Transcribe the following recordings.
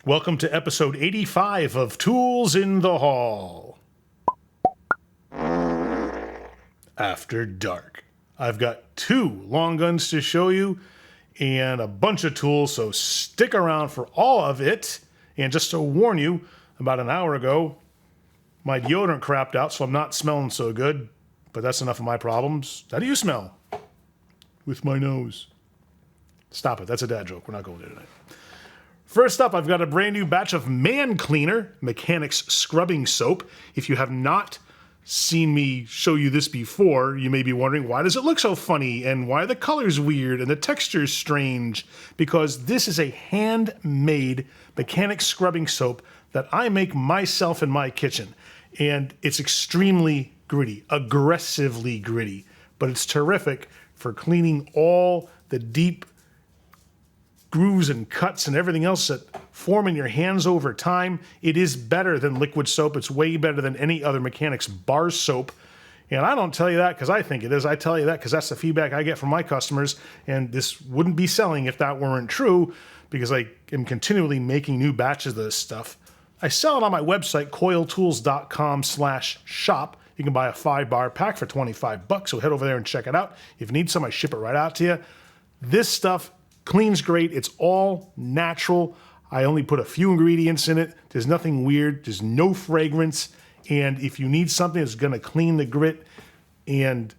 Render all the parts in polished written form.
Welcome to episode 85 of Tools in the Hall. After dark. I've got 2 long guns to show you and a bunch of tools, so stick around for all of it. And just to warn you, about an hour ago, my deodorant crapped out, so I'm not smelling so good. But that's enough of my problems. How do you smell? With my nose. Stop it, that's a dad joke. We're not going there tonight. First up, I've got a brand new batch of Man Cleaner Mechanics Scrubbing Soap. If you have not seen me show you this before, you may be wondering, why does it look so funny and why are the colors weird and the texture is strange? Because this is a handmade Mechanics Scrubbing Soap that I make myself in my kitchen. And it's extremely gritty, aggressively gritty, but it's terrific for cleaning all the deep grooves and cuts and everything else that form in your hands over time. It is better than liquid soap. It's way better than any other Mechanics bar soap. And I don't tell you that because I think it is. I tell you that because that's the feedback I get from my customers. And this wouldn't be selling if that weren't true, because I am continually making new batches of this stuff. I sell it on my website, coyletools.com/shop. You can buy a 5-bar pack for $25, so head over there and check it out. If you need some, I ship it right out to you. This stuff cleans great. It's all natural. I only put a few ingredients in it. There's nothing weird. There's no fragrance. And if you need something that's going to clean the grit and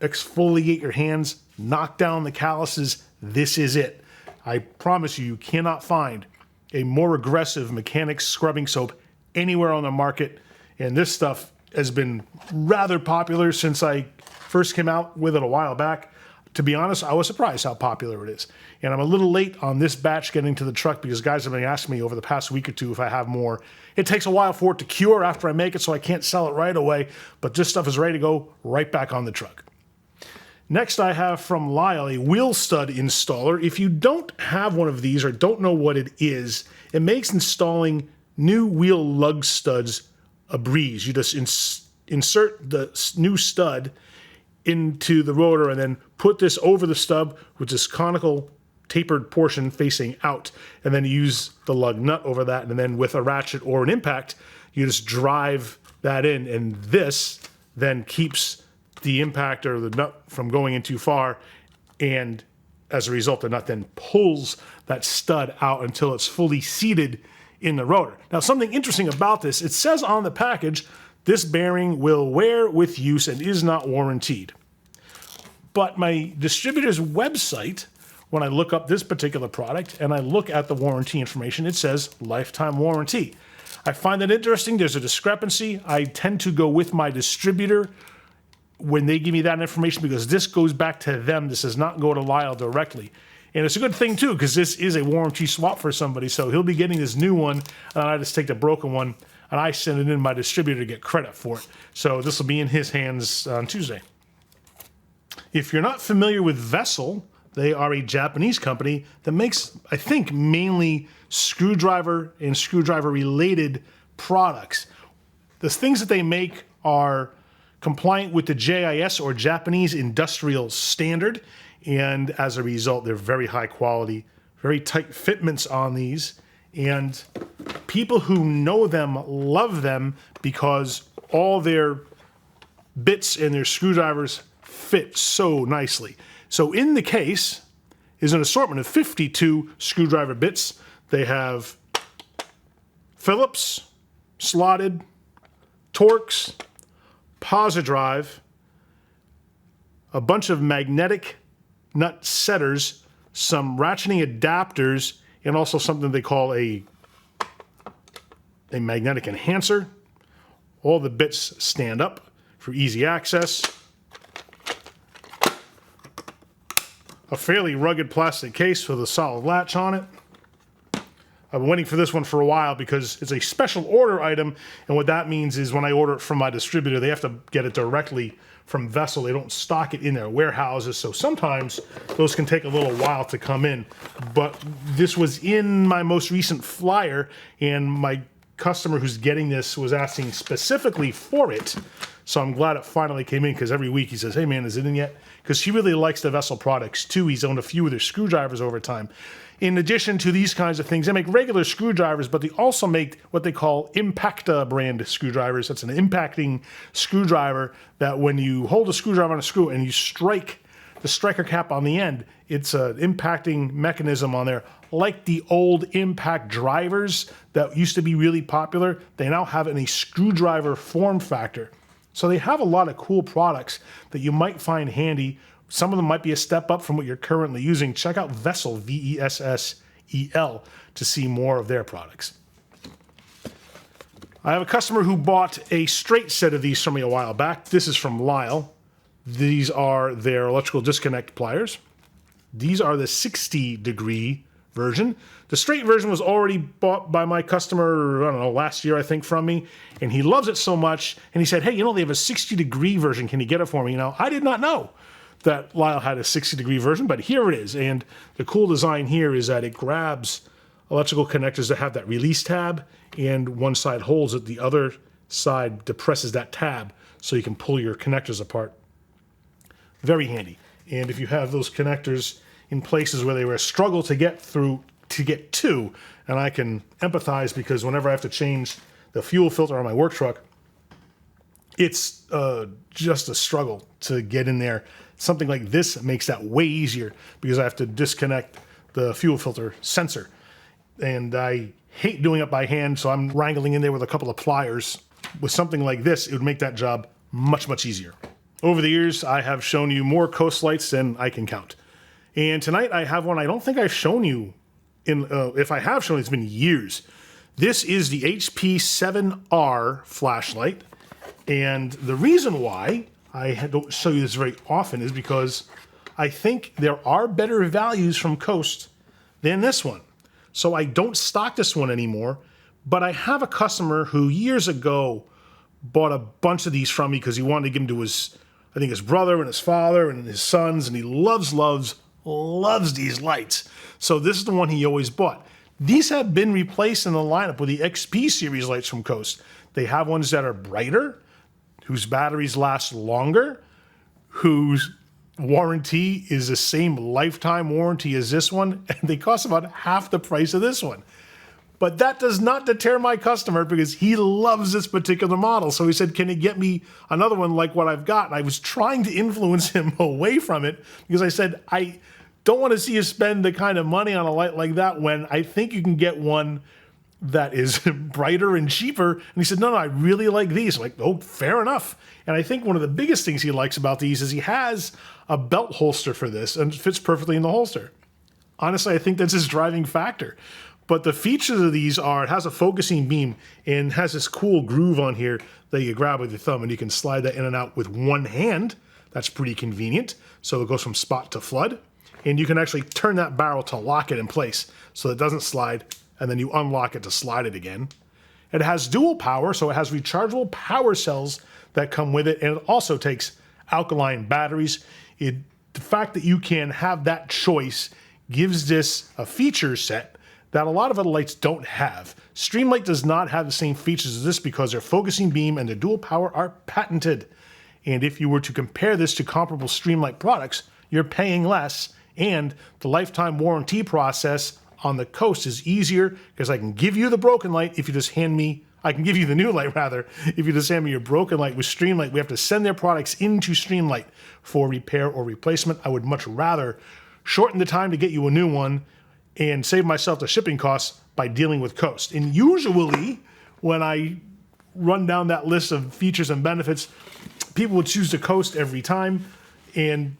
exfoliate your hands, knock down the calluses, this is it. I promise you, you cannot find a more aggressive Mechanics scrubbing soap anywhere on the market. And this stuff has been rather popular since I first came out with it a while back. To be honest, I was surprised how popular it is. And I'm a little late on this batch getting to the truck because guys have been asking me over the past week or two if I have more. It takes a while for it to cure after I make it, so I can't sell it right away. But this stuff is ready to go right back on the truck. Next, I have from Lisle, a wheel stud installer. If you don't have one of these or don't know what it is, it makes installing new wheel lug studs a breeze. You just insert the new stud into the rotor and then put this over the stub with this conical tapered portion facing out, and then use the lug nut over that, and then with a ratchet or an impact, you just drive that in, and this then keeps the impact or the nut from going in too far, and as a result, the nut then pulls that stud out until it's fully seated in the rotor. Now, something interesting about this, it says on the package, this bearing will wear with use and is not warranted. But my distributor's website, when I look up this particular product and I look at the warranty information, it says lifetime warranty. I find that interesting. There's a discrepancy. I tend to go with my distributor when they give me that information because this goes back to them. This does not go to Lisle directly. And it's a good thing, too, because this is a warranty swap for somebody. So he'll be getting this new one, and I just take the broken one, and I send it in my distributor to get credit for it. So this will be in his hands on Tuesday. If you're not familiar with Vessel, they are a Japanese company that makes, I think, mainly screwdriver and screwdriver-related products. The things that they make are compliant with the JIS, or Japanese Industrial Standard, and as a result, they're very high quality, very tight fitments on these, and people who know them love them because all their bits and their screwdrivers fit so nicely. So in the case is an assortment of 52 screwdriver bits. They have Phillips, slotted, Torx, Posi-Drive, a bunch of magnetic nut setters, some ratcheting adapters, and also something they call a magnetic enhancer. All the bits stand up for easy access. A fairly rugged plastic case with a solid latch on it. I've been waiting for this one for a while because it's a special order item, and what that means is when I order it from my distributor, they have to get it directly from Vessel. They don't stock it in their warehouses, so sometimes those can take a little while to come in. But this was in my most recent flyer, and my customer who's getting this was asking specifically for it. So I'm glad it finally came in, because every week he says, hey man, is it in yet? Because he really likes the Vessel products too. He's owned a few of their screwdrivers over time. In addition to these kinds of things, they make regular screwdrivers, but they also make what they call Impacta brand screwdrivers. That's an impacting screwdriver that when you hold a screwdriver on a screw and you strike the striker cap on the end, it's an impacting mechanism on there. Like the old impact drivers that used to be really popular, they now have it in a screwdriver form factor. So they have a lot of cool products that you might find handy. Some of them might be a step up from what you're currently using. Check out Vessel, Vessel, to see more of their products. I have a customer who bought a straight set of these from me a while back. This is from Lisle. These are their electrical disconnect pliers. These are the 60-degree version. The straight version was already bought by my customer, I don't know, last year, I think, from me, and he loves it so much, and he said, hey, you know, they have a 60-degree version. Can you get it for me? Now, I did not know that Lisle had a 60-degree version, but here it is, and the cool design here is that it grabs electrical connectors that have that release tab, and one side holds it, the other side depresses that tab, so you can pull your connectors apart. Very handy. And if you have those connectors in places where they were a struggle to get to, and I can empathize, because whenever I have to change the fuel filter on my work truck, it's just a struggle to get in there. Something like this makes that way easier, because I have to disconnect the fuel filter sensor. And I hate doing it by hand, so I'm wrangling in there with a couple of pliers. With something like this, it would make that job much, much easier. Over the years, I have shown you more Coast lights than I can count. And tonight I have one I don't think I've shown you. If I have shown you, it's been years. This is the HP 7R flashlight. And the reason why I don't show you this very often is because I think there are better values from Coast than this one. So I don't stock this one anymore, but I have a customer who years ago bought a bunch of these from me because he wanted to give them to his, I think, his brother and his father and his sons, and he loves these lights. So this is the one he always bought. These have been replaced in the lineup with the XP series lights from Coast. They have ones that are brighter, whose batteries last longer, whose warranty is the same lifetime warranty as this one, and they cost about half the price of this one. But that does not deter my customer, because he loves this particular model. So he said, can you get me another one like what I've got? And I was trying to influence him away from it, because I said, I don't want to see you spend the kind of money on a light like that when I think you can get one that is brighter and cheaper. And he said, no, I really like these. I'm like, oh, fair enough. And I think one of the biggest things he likes about these is he has a belt holster for this, and it fits perfectly in the holster. Honestly, I think that's his driving factor. But the features of these are, it has a focusing beam and has this cool groove on here that you grab with your thumb, and you can slide that in and out with one hand. That's pretty convenient. So it goes from spot to flood. And you can actually turn that barrel to lock it in place so it doesn't slide, and then you unlock it to slide it again. It has dual power, so it has rechargeable power cells that come with it, and it also takes alkaline batteries. The fact that you can have that choice gives this a feature set that a lot of other lights don't have. Streamlight does not have the same features as this because their focusing beam and their dual power are patented. And if you were to compare this to comparable Streamlight products, you're paying less, and the lifetime warranty process on the Coast is easier, because I can give you the broken light if you just hand me, I can give you the new light rather, if you just hand me your broken light. With Streamlight, we have to send their products into Streamlight for repair or replacement. I would much rather shorten the time to get you a new one and save myself the shipping costs by dealing with Coast. And usually, when I run down that list of features and benefits, people would choose the Coast every time. And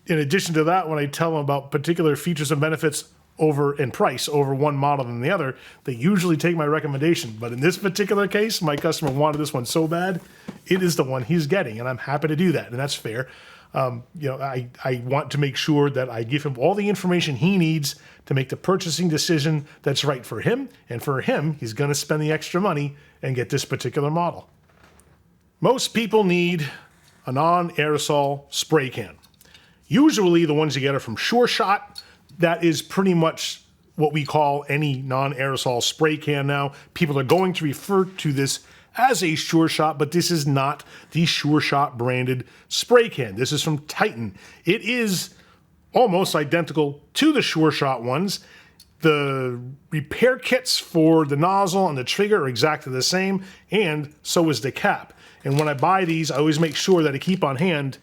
in addition to that, when I tell them about particular features and benefits in price over one model than the other, they usually take my recommendation. But in this particular case, my customer wanted this one so bad, it is the one he's getting, and I'm happy to do that, and that's fair. I want to make sure that I give him all the information he needs to make the purchasing decision that's right for him, and for him, he's going to spend the extra money and get this particular model. Most people need a non-aerosol spray can. Usually the ones you get are from Sure Shot. That is pretty much what we call any non-aerosol spray can now. People are going to refer to this as a Sure Shot, but this is not the Sure Shot branded spray can. This is from Titan. It is almost identical to the Sure Shot ones. The repair kits for the nozzle and the trigger are exactly the same, and so is the cap. And when I buy these, I always make sure that I keep on hand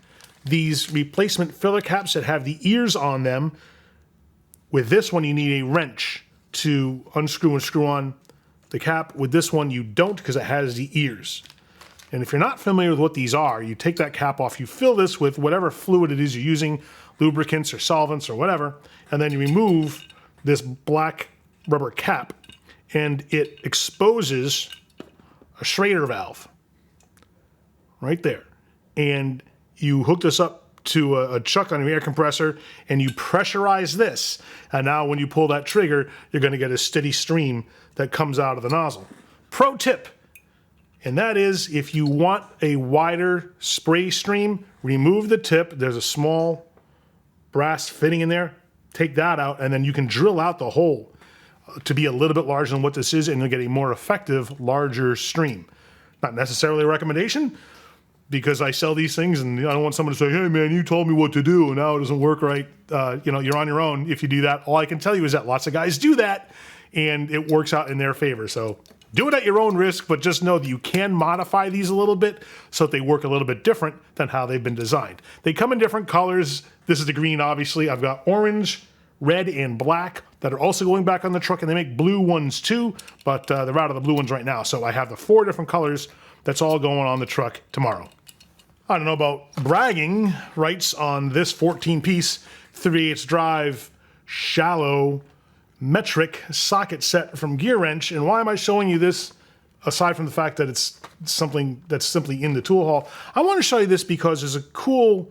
these replacement filler caps that have the ears on them. With this one, you need a wrench to unscrew and screw on the cap. With this one, you don't, because it has the ears. And if you're not familiar with what these are, you take that cap off, you fill this with whatever fluid it is you're using, lubricants or solvents or whatever, and then you remove this black rubber cap, and it exposes a Schrader valve right there. And you hook this up to a chuck on your air compressor, and you pressurize this. And now when you pull that trigger, you're going to get a steady stream that comes out of the nozzle. Pro tip, and that is, if you want a wider spray stream, remove the tip. There's a small brass fitting in there. Take that out, and then you can drill out the hole to be a little bit larger than what this is, and you'll get a more effective, larger stream. Not necessarily a recommendation, because I sell these things and I don't want someone to say, hey man, you told me what to do and now it doesn't work right. You're on your own if you do that. All I can tell you is that lots of guys do that and it works out in their favor. So do it at your own risk, but just know that you can modify these a little bit so that they work a little bit different than how they've been designed. They come in different colors. This is the green, obviously. I've got orange, red, and black that are also going back on the truck, and they make blue ones too, but they're out of the blue ones right now. So I have the 4 different colors that's all going on the truck tomorrow. I don't know about bragging rights on this 14-piece 3/8 drive shallow metric socket set from Gearwrench. And why am I showing you this, aside from the fact that it's something that's simply in the tool haul? I want to show you this because there's a cool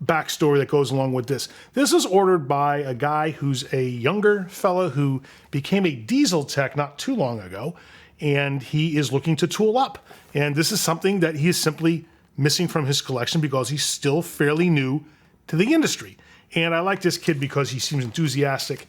backstory that goes along with this. This was ordered by a guy who's a younger fella who became a diesel tech not too long ago, and he is looking to tool up. And this is something that he is simply missing from his collection because he's still fairly new to the industry. And I like this kid because he seems enthusiastic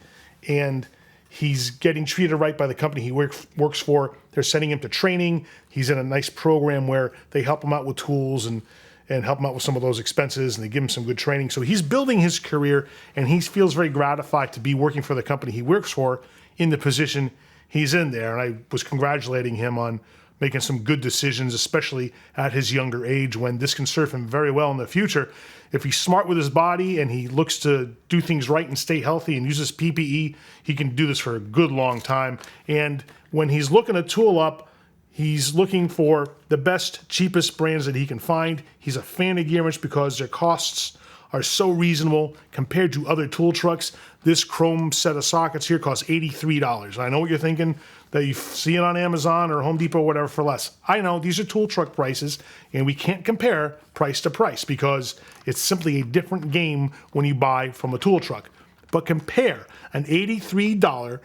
and he's getting treated right by the company he works for. They're sending him to training. He's in a nice program where they help him out with tools and help him out with some of those expenses, and they give him some good training. So he's building his career, and he feels very gratified to be working for the company he works for in the position he's in there. And I was congratulating him on making some good decisions, especially at his younger age, when this can serve him very well in the future. If he's smart with his body and he looks to do things right and stay healthy and uses PPE, he can do this for a good long time. And when he's looking to tool up, he's looking for the best, cheapest brands that he can find. He's a fan of Gearwrench because their costs are so reasonable compared to other tool trucks. This chrome set of sockets here costs $83. I know what you're thinking, that you see it on Amazon or Home Depot or whatever for less. I know these are tool truck prices, and we can't compare price to price because it's simply a different game when you buy from a tool truck. But compare an $83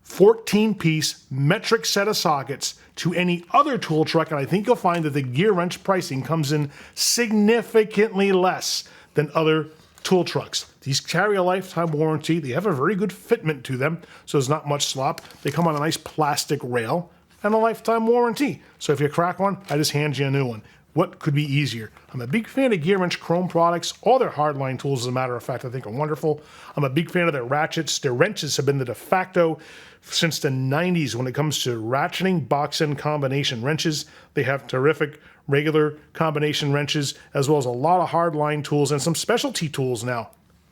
14-piece metric set of sockets to any other tool truck, and I think you'll find that the Gearwrench pricing comes in significantly less than other tool trucks. These carry a lifetime warranty. They have a very good fitment to them, so there's not much slop. They come on a nice plastic rail and a lifetime warranty. So if you crack one, I just hand you a new one. What could be easier? I'm a big fan of Gearwrench chrome products. All their hardline tools, as a matter of fact, I think are wonderful. I'm a big fan of their ratchets. Their wrenches have been the de facto since the 90s when it comes to ratcheting box-end combination wrenches. They have terrific regular combination wrenches, as well as a lot of hardline tools and some specialty tools now.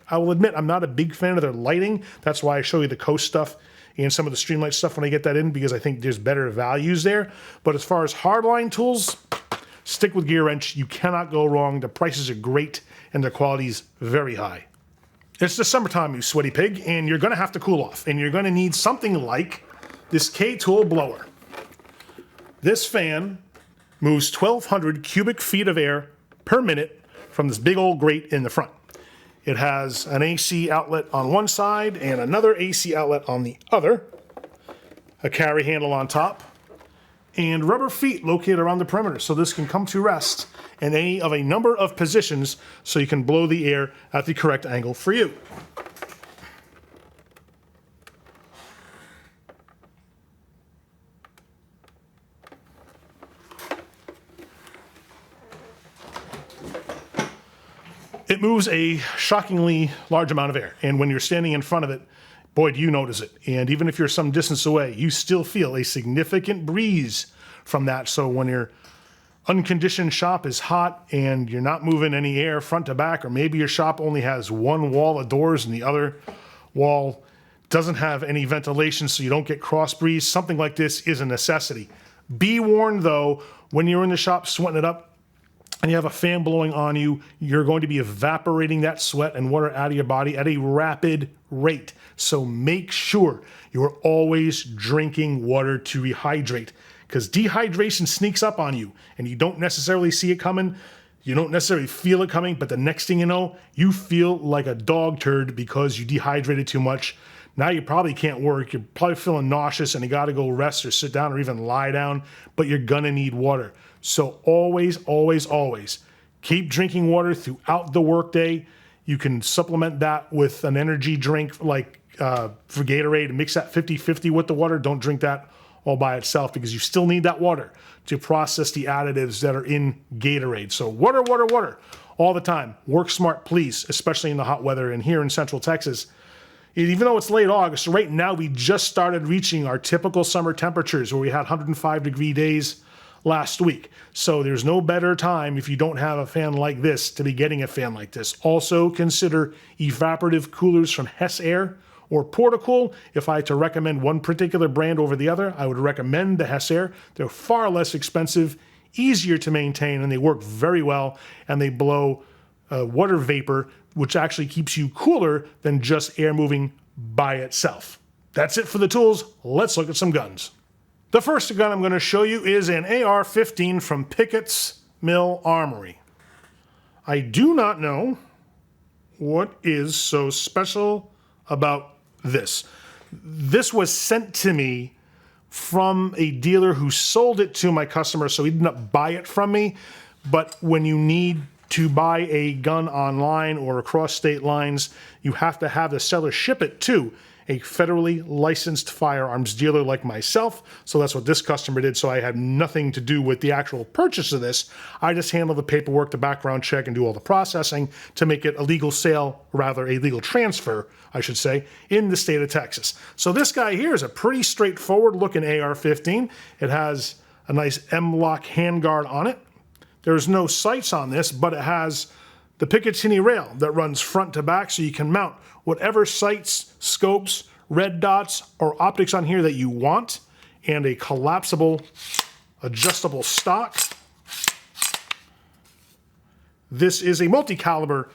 I will admit I'm not a big fan of their lighting. That's why I show you the Coast stuff and some of the Streamlight stuff when I get that in, because I think there's better values there. But as far as hardline tools, stick with Gearwrench. You cannot go wrong. The prices are great and their quality is very high. It's the summertime, you sweaty pig, and you're going to have to cool off. And you're going to need something like this K-Tool blower. This fan moves 1,200 cubic feet of air per minute from this big old grate in the front. It has an AC outlet on one side and another AC outlet on the other, a carry handle on top, and rubber feet located around the perimeter, so this can come to rest in any of a number of positions so you can blow the air at the correct angle for you. It moves a shockingly large amount of air. And when you're standing in front of it, boy, do you notice it. And even if you're some distance away, you still feel a significant breeze from that. So when your unconditioned shop is hot and you're not moving any air front to back, or maybe your shop only has one wall of doors and the other wall doesn't have any ventilation so you don't get cross breeze, something like this is a necessity. Be warned though, when you're in the shop sweating it up, and you have a fan blowing on you, you're going to be evaporating that sweat and water out of your body at a rapid rate. So make sure you're always drinking water to rehydrate, because dehydration sneaks up on you and you don't necessarily see it coming. You don't necessarily feel it coming, but the next thing you know, you feel like a dog turd because you dehydrated too much. Now you probably can't work. You're probably feeling nauseous and you got to go rest or sit down or even lie down, but you're going to need water. So always, always, always keep drinking water throughout the workday. You can supplement that with an energy drink like for Gatorade and mix that 50-50 with the water. Don't drink that all by itself because you still need that water to process the additives that are in Gatorade. So water, water, water all the time. Work smart, please, especially in the hot weather. And here in Central Texas, even though it's late August, right now we just started reaching our typical summer temperatures where we had 105-degree days last week. So there's no better time if you don't have a fan like this to be getting a fan like this. Also consider evaporative coolers from Hess Air or Portacool. If I had to recommend one particular brand over the other, I would recommend the Hess Air. They're far less expensive, easier to maintain, and they work very well, and they blow water vapor, which actually keeps you cooler than just air moving by itself. That's it for the tools. Let's look at some guns. The first gun I'm going to show you is an AR-15 from Pickett's Mill Armory. I do not know what is so special about this. This was sent to me from a dealer who sold it to my customer, so he did not buy it from me. But when you need to buy a gun online or across state lines, you have to have the seller ship it to a federally licensed firearms dealer like myself. So that's what this customer did. So I had nothing to do with the actual purchase of this. I just handle the paperwork, the background check, and do all the processing to make it a legal sale, rather a legal transfer, I should say, in the state of Texas. So this guy here is a pretty straightforward looking AR-15. It has a nice M-lock handguard on it. There's no sights on this, but it has the Picatinny rail that runs front to back, so you can mount whatever sights, scopes, red dots, or optics on here that you want, and a collapsible, adjustable stock. This is a multi-caliber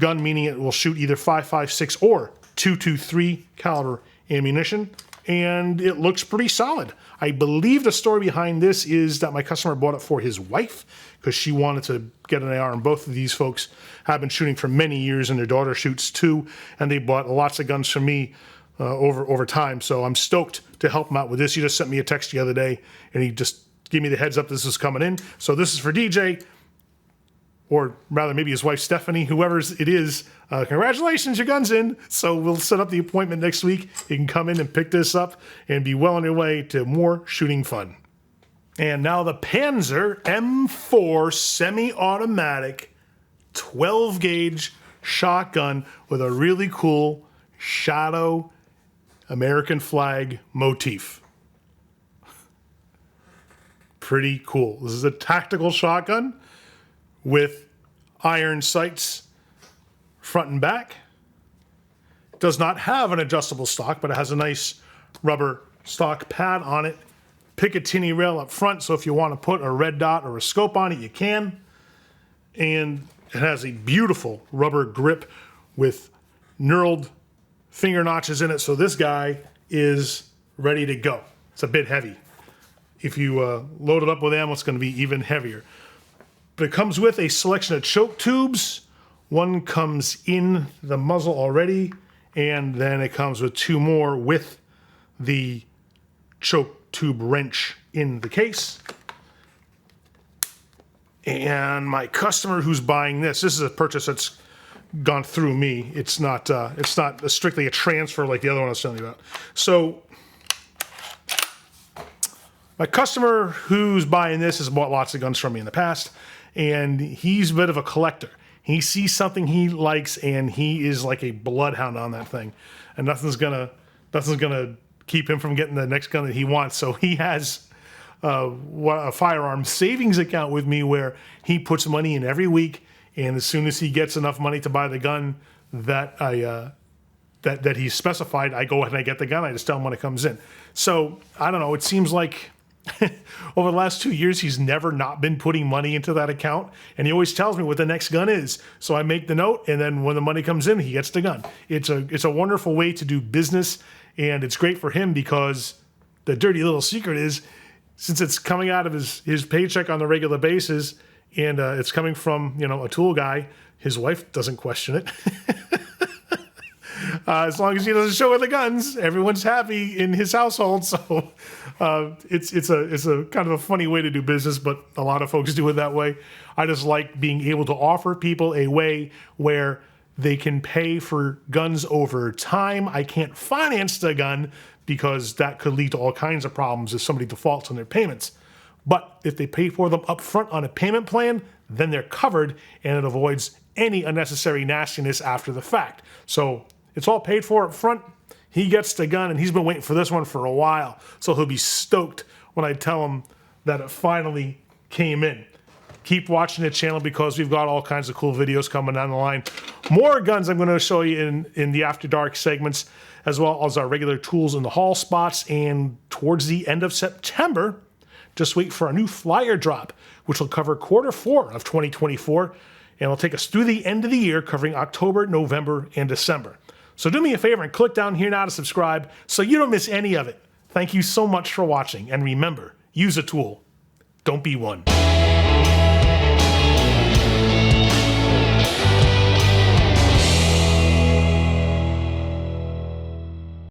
gun, meaning it will shoot either 5.56 or .223 caliber ammunition, and it looks pretty solid. I believe the story behind this is that my customer bought it for his wife because she wanted to get an AR, and both of these folks have been shooting for many years, and their daughter shoots too, and they bought lots of guns from me over time. So I'm stoked to help him out with this. He just sent me a text the other day, and he just gave me the heads up this is coming in. So this is for DJ, or rather maybe his wife Stephanie, whoever it is. Congratulations, your gun's in. So we'll set up the appointment next week. You can come in and pick this up and be well on your way to more shooting fun. And now the Panzer M4 semi-automatic 12-gauge shotgun with a really cool shadow American flag motif. Pretty cool. This is a tactical shotgun with iron sights front and back. It does not have an adjustable stock, but it has a nice rubber stock pad on it. Picatinny rail up front, so if you want to put a red dot or a scope on it, you can. And it has a beautiful rubber grip with knurled finger notches in it, so this guy is ready to go. It's a bit heavy. If you load it up with ammo, it's going to be even heavier. But it comes with a selection of choke tubes. One comes in the muzzle already, and then it comes with two more with the choke tube wrench in the case. And my customer who's buying this is a purchase that's gone through me. It's not strictly a transfer like the other one I was telling you about. So my customer who's buying this has bought lots of guns from me in the past, and he's a bit of a collector. He sees something he likes, and he is like a bloodhound on that thing, and nothing's gonna keep him from getting the next gun that he wants. So he has a firearm savings account with me where he puts money in every week, and as soon as he gets enough money to buy the gun that that he's specified, I go ahead and I get the gun. I just tell him when it comes in. So I don't know. It seems like over the last 2 years, he's never not been putting money into that account. And he always tells me what the next gun is. So I make the note, and then when the money comes in, he gets the gun. It's a wonderful way to do business, and it's great for him because the dirty little secret is, since it's coming out of his paycheck on a regular basis, and it's coming from, you know, a tool guy, his wife doesn't question it. As long as he doesn't show her the guns, everyone's happy in his household. So it's a kind of a funny way to do business, but a lot of folks do it that way. I just like being able to offer people a way where they can pay for guns over time. I can't finance the gun because that could lead to all kinds of problems if somebody defaults on their payments. But if they pay for them up front on a payment plan, then they're covered, and it avoids any unnecessary nastiness after the fact. So it's all paid for up front. He gets the gun, and he's been waiting for this one for a while. So he'll be stoked when I tell him that it finally came in. Keep watching the channel because we've got all kinds of cool videos coming down the line. More guns I'm going to show you in the After Dark segments, as well as our regular tools in the haul spots. And towards the end of September, just wait for a new flyer drop, which will cover Q4 of 2024. And it'll take us through the end of the year, covering October, November, and December. So do me a favor and click down here now to subscribe so you don't miss any of it. Thank you so much for watching. And remember, use a tool. Don't be one.